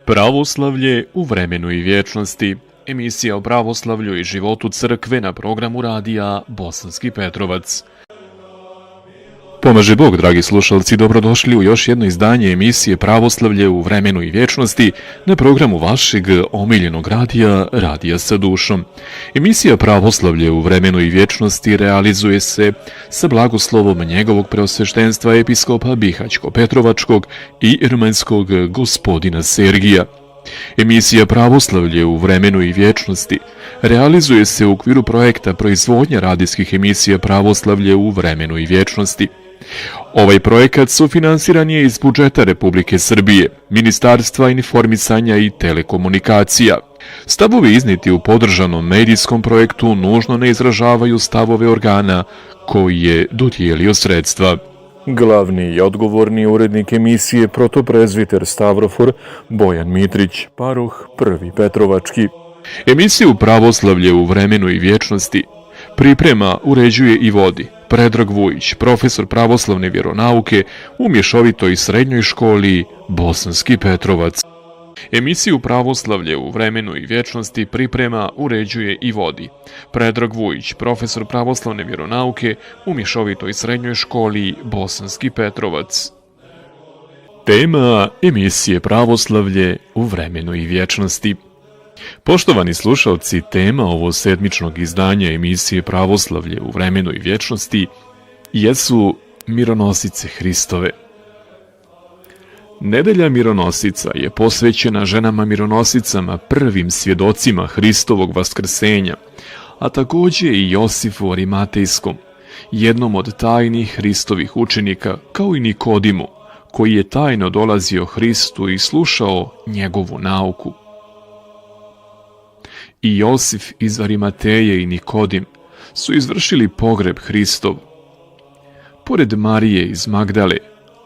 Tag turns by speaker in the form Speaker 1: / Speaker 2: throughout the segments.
Speaker 1: Pravoslavlje u vremenu i vječnosti. Emisija o pravoslavlju i životu crkve na programu radija Bosanski Petrovac. Pomaže Bog, dragi slušalci, dobrodošli u još jedno izdanje emisije Pravoslavlje u vremenu i vječnosti na programu vašeg omiljenog radija sa dušom. Emisija Pravoslavlje u vremenu i vječnosti realizuje se sa blagoslovom njegovog preosveštenstva episkopa Bihaćko-Petrovačkog i Ermenskog gospodina Sergija. Emisija Pravoslavlje u vremenu i vječnosti realizuje se u okviru projekta proizvodnje radijskih emisija Pravoslavlje u vremenu i vječnosti. Ovaj projekat sufinansiran je iz budžeta Republike Srbije, Ministarstva informisanja i telekomunikacija. Stavovi izniti u podržanom medijskom projektu nužno ne izražavaju stavove organa koji je dodijelio sredstva. Glavni i odgovorni urednik emisije protoprezviter Stavrofor Bojan Mitrić, paroh Prvi Petrovački. Emisiju Pravoslavlje u vremenu i vječnosti priprema, uređuje i vodi Predrag Vujić, profesor pravoslavne vjeronauke u mješovitoj srednjoj školi Bosanski Petrovac. Emisiju Pravoslavlje u vremenu i vječnosti priprema, uređuje i vodi Predrag Vujić, profesor pravoslavne vjeronauke u mješovitoj srednjoj školi Bosanski Petrovac. Tema emisije Pravoslavlje u vremenu i vječnosti. Poštovani slušalci, tema ovo sedmičnog izdanja emisije Pravoslavlje u vremenu i vječnosti jesu mironosice Hristove. Nedelja mironosica je posvećena ženama mironosicama, prvim svjedocima Hristovog vaskrsenja, a također i Josifu Arimatejskom, jednom od tajnih Hristovih učenika, kao i Nikodimu, koji je tajno dolazio Hristu i slušao njegovu nauku. I Josif iz Arimateje i Nikodim su izvršili pogreb Hristov. Pored Marije iz Magdale,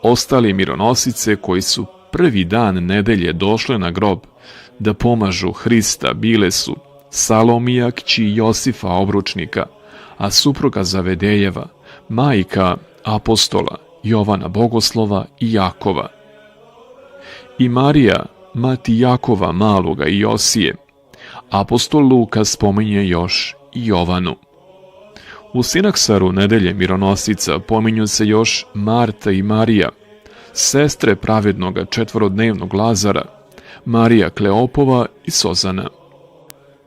Speaker 1: ostali mironosice koji su prvi dan nedelje došle na grob da pomažu Hrista bile su Salomija kći Josifa obručnika, a supruga Zavedejeva, majka apostola Jovana Bogoslova i Jakova. I Marija, mati Jakova maloga i Josije. Apostol Luka spominje još i Jovanu. U Sinaksaru nedelje mironosica pominju se još Marta i Marija, sestre pravednoga četvorodnevnog Lazara, Marija Kleopova i Sozana.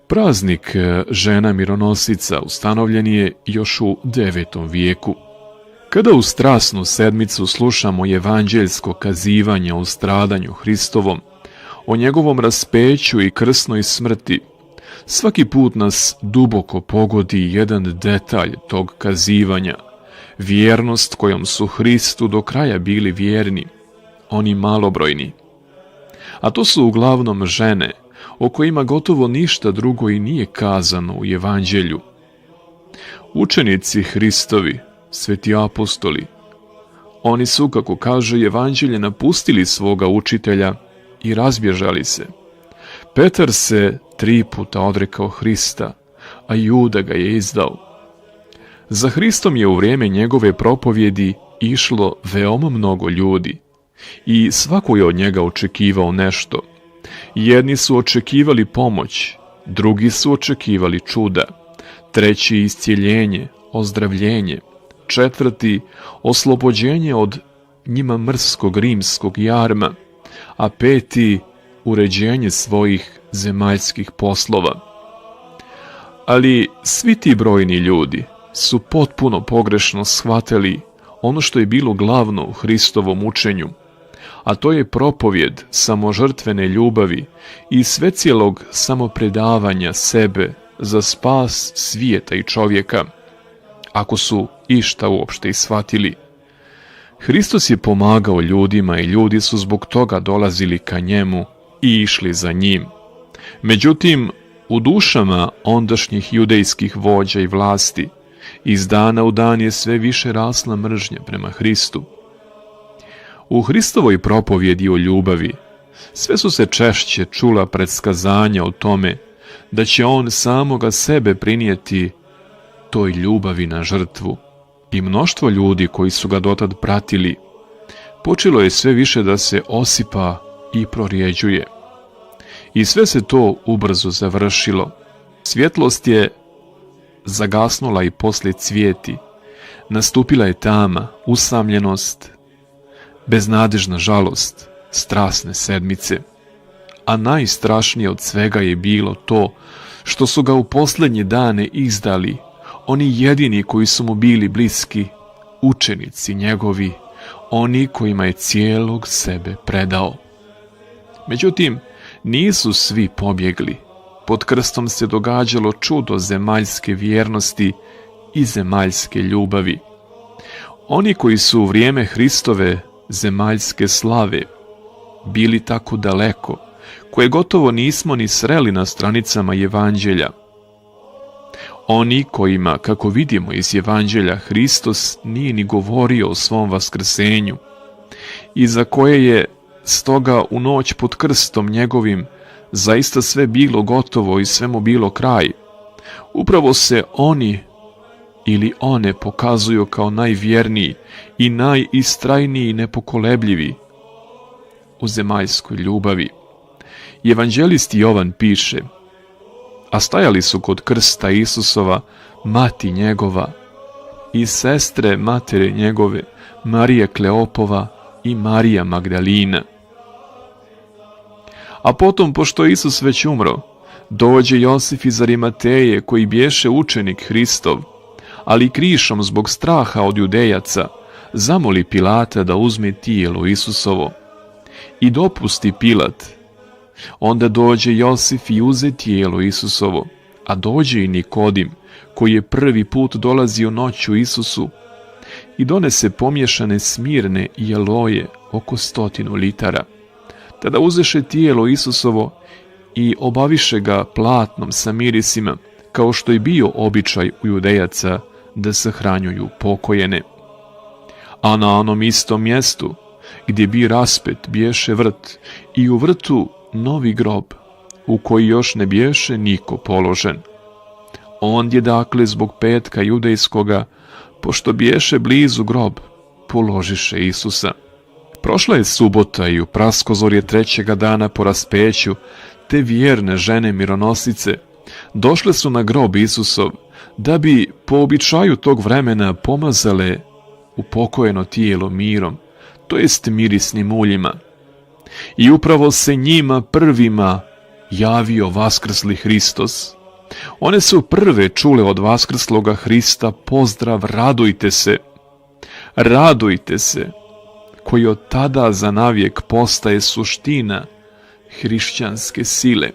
Speaker 1: Praznik žena mironosica ustanovljen je još u 9. vijeku. Kada u strasnu sedmicu slušamo evanđeljsko kazivanje o stradanju Hristovom, o njegovom raspeću i krsnoj smrti, svaki put nas duboko pogodi jedan detalj tog kazivanja, vjernost kojom su Hristu do kraja bili vjerni, oni malobrojni. A to su uglavnom žene, o kojima gotovo ništa drugo i nije kazano u evanđelju. Učenici Hristovi, sveti apostoli, oni su, kako kaže evanđelje, napustili svoga učitelja i razbježali se. Petar se 3 puta odrekao Hrista, a Juda ga je izdao. Za Hristom je u vrijeme njegove propovjedi išlo veoma mnogo ljudi i svako je od njega očekivao nešto. Jedni su očekivali pomoć, drugi su očekivali čuda, treći iscijeljenje, ozdravljenje, četvrti oslobođenje od njima mrskog rimskog jarma, a peti uređenje svojih zemaljskih poslova. Ali svi ti brojni ljudi su potpuno pogrešno shvatili ono što je bilo glavno u Hristovom učenju, a to je propovjed samožrtvene ljubavi i svecijelog samopredavanja sebe za spas svijeta i čovjeka, ako su išta uopšte i shvatili. Hristos je pomagao ljudima i ljudi su zbog toga dolazili ka njemu i išli za njim. Međutim, u dušama ondašnjih judejskih vođa i vlasti iz dana u dan je sve više rasla mržnja prema Hristu. U Hristovoj propovjedi o ljubavi sve su se češće čula predskazanja o tome da će on samoga sebe prinijeti toj ljubavi na žrtvu. I mnoštvo ljudi koji su ga dotad pratili počelo je sve više da se osipa i prorjeđuje. I sve se to ubrzo završilo. Svjetlost je zagasnula i poslije cvijeti. Nastupila je tama, usamljenost, beznadežna žalost, strasne sedmice. A najstrašnije od svega je bilo to što su ga u posljednje dane izdali oni jedini koji su mu bili bliski, učenici njegovi, oni kojima je cijelog sebe predao. Međutim, nisu svi pobjegli. Pod krstom se događalo čudo zemaljske vjernosti i zemaljske ljubavi. Oni koji su u vrijeme Hristove zemaljske slave bili tako daleko, koje gotovo nismo ni sreli na stranicama Evanđelja. Oni kojima, kako vidimo iz Evanđelja, Hristos nije ni govorio o svom vaskrsenju i za koje je stoga u noć pod krstom njegovim zaista sve bilo gotovo i sve mu bilo kraj. Upravo se oni ili one pokazuju kao najvjerniji i najistrajniji i nepokolebljivi u zemaljskoj ljubavi. Evanđelist Jovan piše: a stajali su kod krsta Isusova mati njegova i sestre matere njegove, Marija Kleopova i Marija Magdalina. A potom, pošto je Isus već umro, dođe Josif iz Arimateje, koji biješe učenik Hristov, ali krišom zbog straha od Judejaca zamoli Pilata da uzme tijelo Isusovo. I dopusti Pilat. Onda dođe Josif i uze tijelo Isusovo, a dođe i Nikodim, koji je prvi put dolazio noću Isusu, i donese pomješane smirne i aloje oko 100 litara. Tada uzeše tijelo Isusovo i obaviše ga platnom sa mirisima, kao što je bio običaj u Judejaca da sahranjuju pokojene. A na onom istom mjestu, gdje bi raspet, biješe vrt, i u vrtu novi grob, u koji još ne biješe niko položen. Ondje dakle zbog petka judejskoga, pošto biješe blizu grob, položiše Isusa. Prošla je subota i u praskozorje 3. dana po raspeću, te vjerne žene mironosice došle su na grob Isusov, da bi po običaju tog vremena pomazale upokojeno tijelo mirom, to jest mirisnim uljima. I upravo se njima prvima javio vaskrsli Hristos. One su prve čule od vaskrsloga Hrista pozdrav radujte se. Radujte se, koji od tada za navijek postaje suština hrišćanske sile.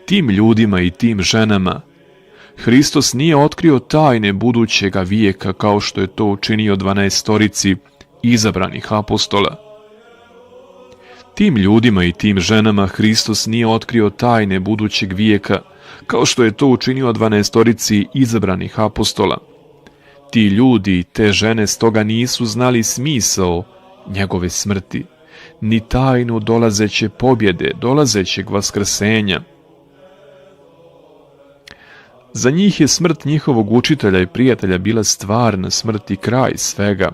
Speaker 1: Tim ljudima i tim ženama Hristos nije otkrio tajne budućega vijeka kao što je to učinio 12 izabranih apostola. Tim ljudima i tim ženama Hristos nije otkrio tajne budućeg vijeka kao što je to učinio 12 izabranih apostola. Ti ljudi i te žene stoga nisu znali smisao njegove smrti, ni tajnu dolazeće pobjede, dolazećeg vaskrsenja. Za njih je smrt njihovog učitelja i prijatelja bila stvarna smrt i kraj svega,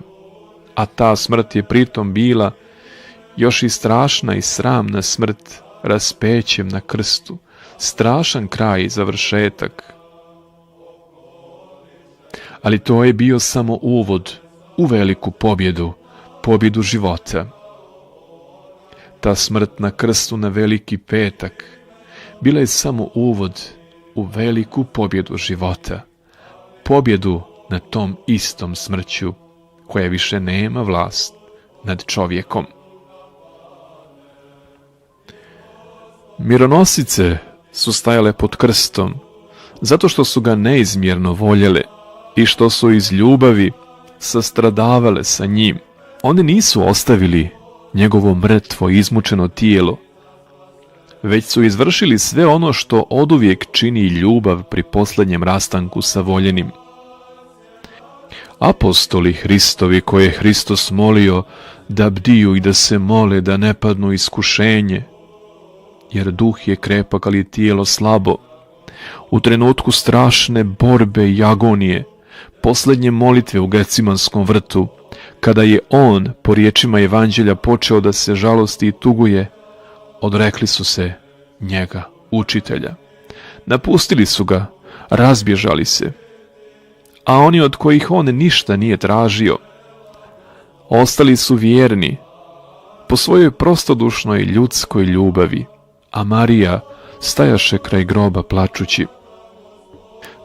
Speaker 1: a ta smrt je pritom bila još i strašna i sramna smrt raspećem na krstu, strašan kraj i završetak. Ali to je bio samo uvod u veliku pobjedu, pobjedu života. Ta smrt na krstu na Veliki petak bila je samo uvod u veliku pobjedu života, pobjedu nad tom istom smrću koja više nema vlast nad čovjekom. Mironosice su stajale pod krstom zato što su ga neizmjerno voljele i što su iz ljubavi sastradavale sa njim. One nisu ostavili njegovo mrtvo izmučeno tijelo, već su izvršili sve ono što oduvijek čini ljubav pri posljednjem rastanku sa voljenim. Apostoli Hristovi koje je Hristos molio da bdiju i da se mole da ne padnu u iskušenje, jer duh je krepak, ali je tijelo slabo. U trenutku strašne borbe i agonije, posljednje molitve u Gecimanskom vrtu, kada je on, po riječima Evanđelja, počeo da se žalosti i tuguje, odrekli su se njega, učitelja. Napustili su ga, razbježali se, a oni od kojih on ništa nije tražio, ostali su vjerni po svojoj prostodušnoj ljudskoj ljubavi, a Marija stajaše kraj groba plačući.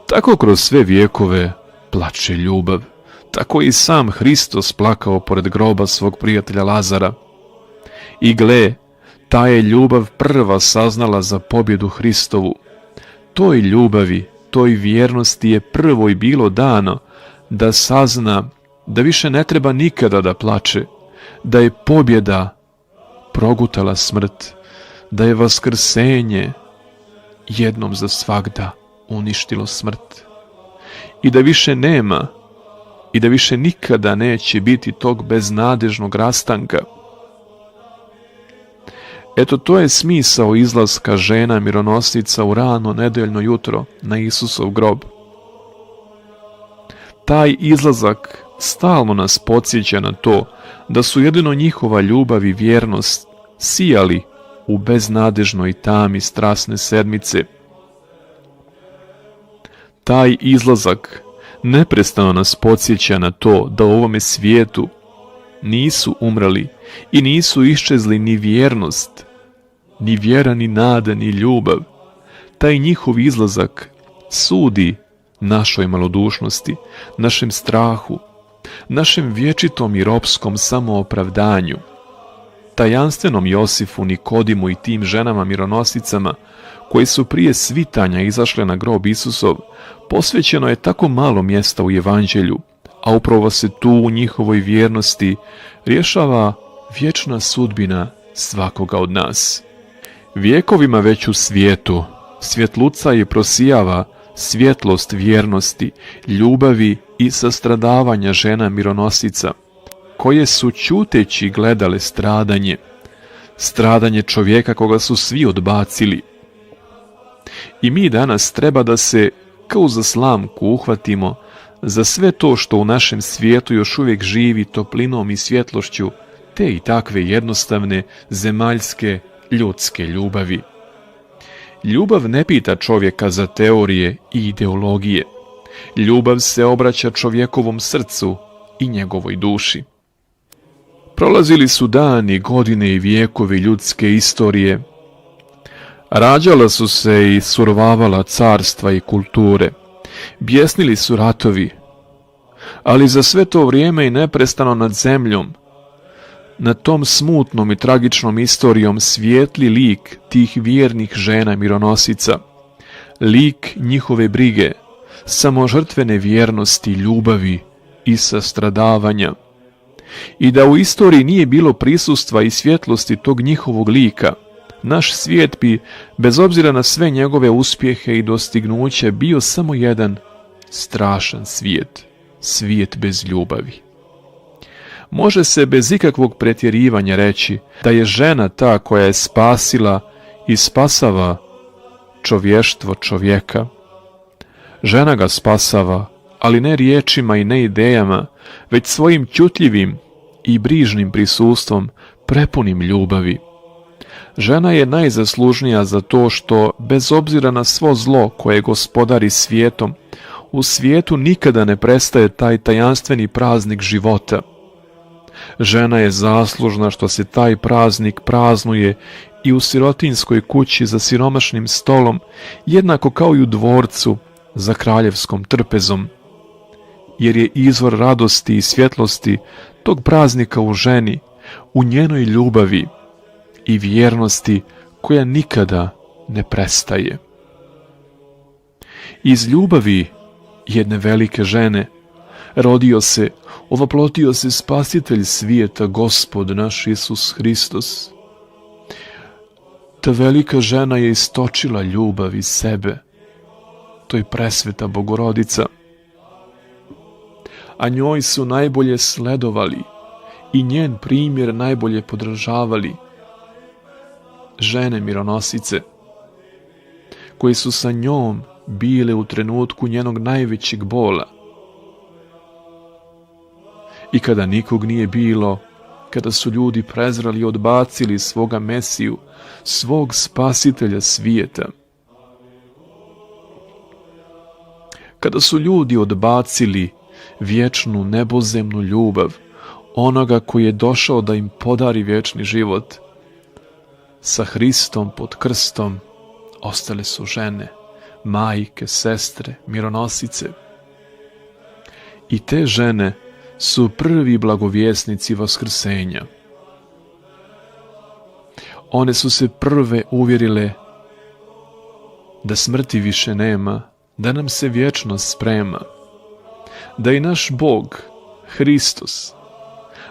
Speaker 1: Tako kroz sve vjekove plače ljubav, tako i sam Hristos plakao pored groba svog prijatelja Lazara. I gle, ta je ljubav prva saznala za pobjedu Hristovu. Toj ljubavi, toj vjernosti je prvo i bilo dano da sazna da više ne treba nikada da plače, da je pobjeda progutala smrt, da je vaskrsenje jednom za svagda uništilo smrt i da više nema i da više nikada neće biti tog beznadežnog rastanka. Eto, to je smisao izlaska žena mironosnica u rano nedeljno jutro na Isusov grob. Taj izlazak stalno nas podsjeća na to da su jedino njihova ljubav i vjernost sijali u beznadežnoj tami strasne sedmice. Taj izlazak neprestano nas podsjeća na to da u ovome svijetu nisu umrli i nisu iščezli ni vjernost, ni vjera, ni nada, ni ljubav. Taj njihov izlazak sudi našoj malodušnosti, našem strahu, našem vječitom i ropskom samoopravdanju. Tajanstvenom Josifu, Nikodimu i tim ženama mironosicama koji su prije svitanja izašle na grob Isusov, posvećeno je tako malo mjesta u Evanđelju, a upravo se tu u njihovoj vjernosti rješava vječna sudbina svakoga od nas. Vjekovima već u svijetu svjetluca i prosijava svjetlost vjernosti, ljubavi i sastradavanja žena mironosica, koje su ćuteći gledale stradanje čovjeka koga su svi odbacili. I mi danas treba da se kao za slamku uhvatimo za sve to što u našem svijetu još uvijek živi toplinom i svjetlošću te i takve jednostavne, zemaljske, ljudske ljubavi. Ljubav ne pita čovjeka za teorije i ideologije. Ljubav se obraća čovjekovom srcu i njegovoj duši. Prolazili su dani, godine i vijekovi ljudske istorije. Rađala su se i survavala carstva i kulture. Bjesnili su ratovi. Ali za sve to vrijeme i neprestano nad zemljom, nad tom smutnom i tragičnom istorijom svijetli lik tih vjernih žena mironosica, lik njihove brige, samožrtvene vjernosti, ljubavi i sastradavanja. I da u istoriji nije bilo prisustva i svjetlosti tog njihovog lika, naš svijet bi, bez obzira na sve njegove uspjehe i dostignuće, bio samo jedan strašan svijet, svijet bez ljubavi. Može se bez ikakvog pretjerivanja reći da je žena ta koja je spasila i spasava čovještvo čovjeka. Žena ga spasava, ali ne riječima i ne idejama, već svojim ćutljivim i brižnim prisustvom, prepunim ljubavi. Žena je najzaslužnija za to što, bez obzira na svo zlo koje gospodari svijetom, u svijetu nikada ne prestaje taj tajanstveni praznik života. Žena je zaslužna što se taj praznik praznuje i u sirotinskoj kući za siromašnim stolom, jednako kao i u dvorcu za kraljevskom trpezom, jer je izvor radosti i svjetlosti tog praznika u ženi, u njenoj ljubavi i vjernosti koja nikada ne prestaje. Iz ljubavi jedne velike žene rodio se, ovoplotio se Spasitelj svijeta, Gospod naš Isus Hristos. Ta velika žena je istočila ljubav iz sebe, to je presveta Bogorodica, a njoj su najbolje sledovali i njen primjer najbolje podržavali žene mironosice, koje su sa njom bile u trenutku njenog najvećeg bola. I kada nikog nije bilo, kada su ljudi prezrali i odbacili svoga Mesiju, svog spasitelja svijeta. Kada su ljudi odbacili vječnu nebozemnu ljubav, onoga koji je došao da im podari vječni život, sa Hristom pod krstom ostale su žene, majke, sestre, mironosice. I te žene su prvi blagovjesnici vaskrsenja. One su se prve uvjerile da smrti više nema, da nam se vječnost sprema, da i naš Bog, Hristos,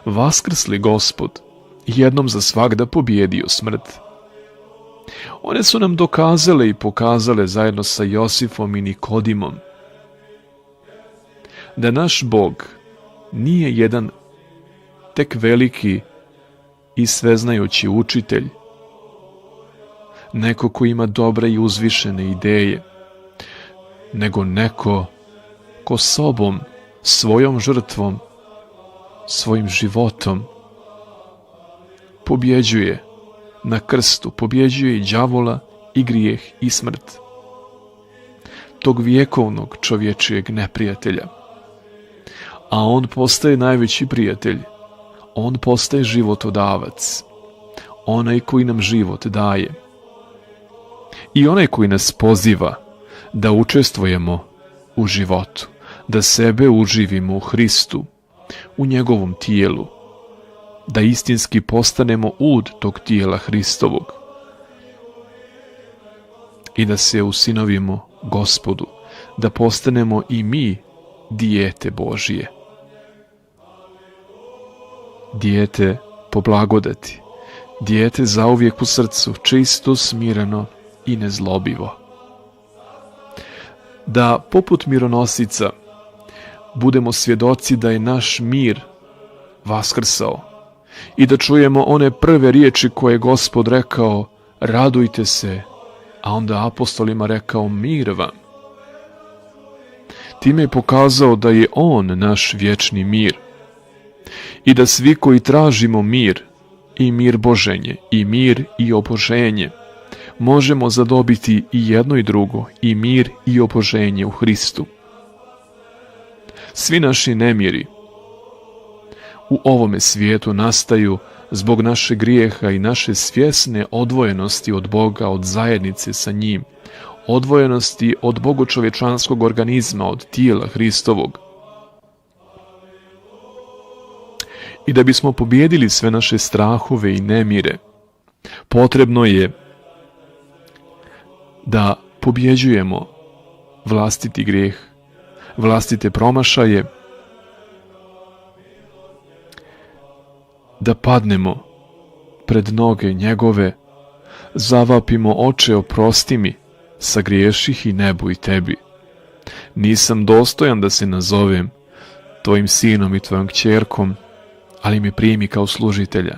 Speaker 1: vaskrsli Gospod, jednom za svagda pobjedio smrt. One su nam dokazale i pokazale zajedno sa Josifom i Nikodimom da naš Bog nije jedan tek veliki i sveznajući učitelj, neko ko ima dobre i uzvišene ideje, nego neko ko sobom, svojom žrtvom, svojim životom pobjeđuje na krstu, pobjeđuje i đavola i grijeh i smrt, tog vjekovnog čovječijeg neprijatelja. A on postaje najveći prijatelj, on postaje životodavac, onaj koji nam život daje i onaj koji nas poziva da učestvujemo u životu, da sebe uživimo u Hristu, u njegovom tijelu, da istinski postanemo ud tog tijela Hristovog i da se usinovimo Gospodu, da postanemo i mi dijete Božije. Dijete po blagodati, dijete zauvijek u srcu, čisto, smireno i nezlobivo. Da poput mironosica budemo svjedoci da je naš mir vaskrsao i da čujemo one prve riječi koje je Gospod rekao, radujte se, a onda apostolima rekao, mir vam. Time je pokazao da je on naš vječni mir i da svi koji tražimo mir i mir Boženje i mir i oboženje možemo zadobiti i jedno i drugo, i mir i oboženje u Hristu. Svi naši nemiri u ovome svijetu nastaju zbog našeg grijeha i naše svjesne odvojenosti od Boga, od zajednice sa njim, odvojenosti od bogočovječanskog organizma, od tijela Hristovog. I da bismo pobjedili sve naše strahove i nemire, potrebno je da pobjeđujemo vlastiti grijeh, vlastite promašaje, da padnemo pred noge njegove, zavapimo, oče, oprosti mi, sagriješih i nebu i tebi. Nisam dostojan da se nazovem tvojim sinom i tvojom kćerkom, ali me primi kao služitelja.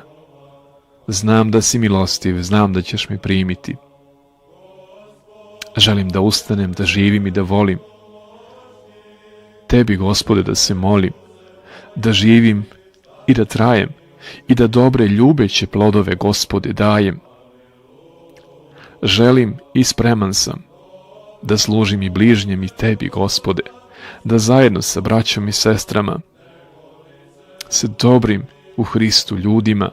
Speaker 1: Znam da si milostiv, znam da ćeš me primiti. Želim da ustanem, da živim i da volim. Tebi, Gospode, da se molim, da živim i da trajem i da dobre ljubeće plodove, Gospode, dajem. Želim i spreman sam da služim i bližnjem i tebi, Gospode, da zajedno sa braćom i sestrama, sa dobrim u Hristu ljudima,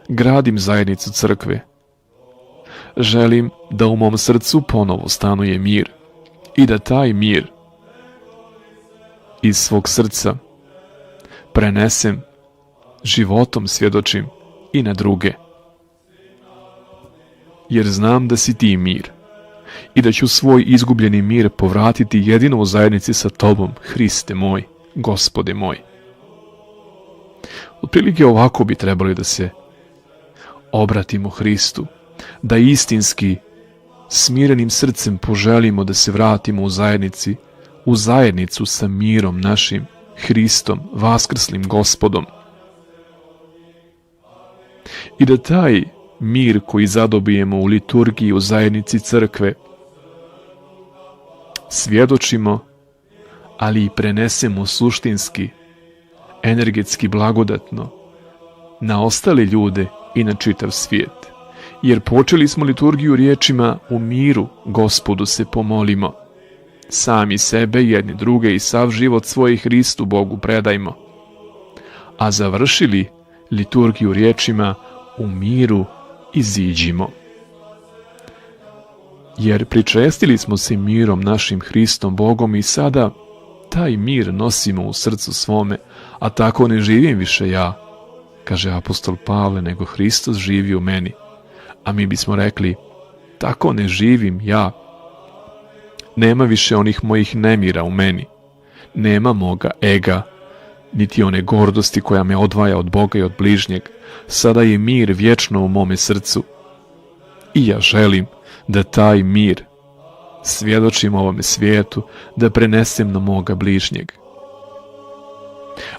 Speaker 1: gradim zajednicu crkve. Želim da u mom srcu ponovo stanuje mir i da taj mir iz svog srca prenesem, životom svjedočim i na druge. Jer znam da si ti mir i da ću svoj izgubljeni mir povratiti jedino u zajednici sa tobom, Hriste moj, Gospode moj. Otprilike ovako bi trebali da se obratimo Hristu, da istinski smirenim srcem poželimo da se vratimo u zajednicu sa mirom našim, Hristom, vaskrslim Gospodom. I da taj mir koji zadobijemo u liturgiji, u zajednici crkve, svjedočimo, ali i prenesemo suštinski, energetski blagodatno na ostale ljude i na čitav svijet. Jer počeli smo liturgiju riječima: u miru Gospodu se pomolimo. Sami sebe, jedni druge i sav život svoj Hristu Bogu predajmo. A završili liturgiju riječima: u miru iziđimo. Jer pričestili smo se mirom našim Hristom Bogom i sada taj mir nosimo u srcu svome, a tako ne živim više ja, kaže apostol Pavle, nego Hristos živi u meni. A mi bismo rekli: tako ne živim ja. Nema više onih mojih nemira u meni. Nema moga ega, niti one gordosti koja me odvaja od Boga i od bližnjeg. Sada je mir vječno u mome srcu. I ja želim da taj mir svjedočim ovome svijetu, da prenesem na moga bližnjeg.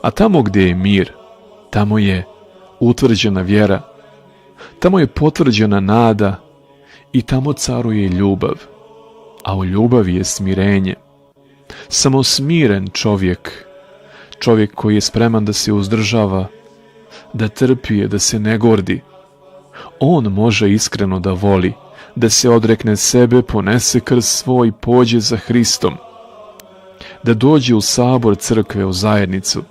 Speaker 1: A tamo gdje je mir, tamo je utvrđena vjera, tamo je potvrđena nada i tamo caruje ljubav. A u ljubavi je smirenje. Samo smiren čovjek koji je spreman da se uzdržava, da trpi, da se ne gordi, on može iskreno da voli, da se odrekne sebe, ponese krst svoj, pođe za Hristom, da dođe u sabor crkve, u zajednicu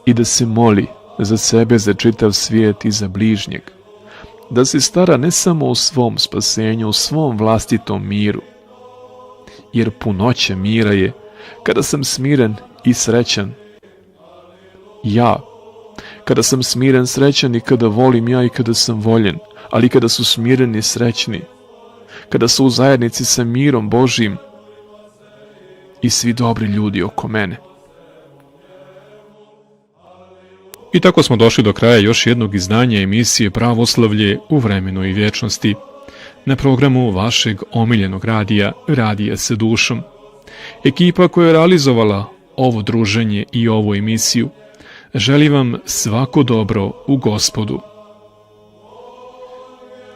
Speaker 1: i da se moli za sebe, za čitav svijet i za bližnjeg, da se stara ne samo o svom spasenju, o svom vlastitom miru, jer punoća mira je kada sam smiren i srećan. Ja, kada sam smiren, srećan i kada volim ja i kada sam voljen, ali kada su smireni i srećni, kada su u zajednici sa mirom Božjim i svi dobri ljudi oko mene. I tako smo došli do kraja još jednog izdanja emisije Pravoslavlje u vremenu i vječnosti, na programu vašeg omiljenog radija, Radija sa dušom. Ekipa koja je realizovala ovo druženje i ovu emisiju želi vam svako dobro u Gospodu.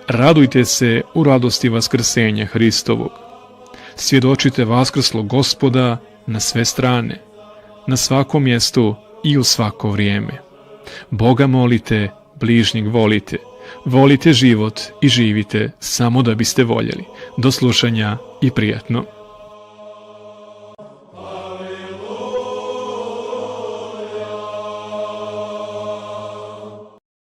Speaker 1: Radujte se u radosti vaskrsenja Hristovog. Svjedočite vaskrslog Gospoda na sve strane, na svakom mjestu i u svako vrijeme. Boga molite, bližnjeg volite, volite život i živite samo da biste voljeli. Do slušanja i prijatno.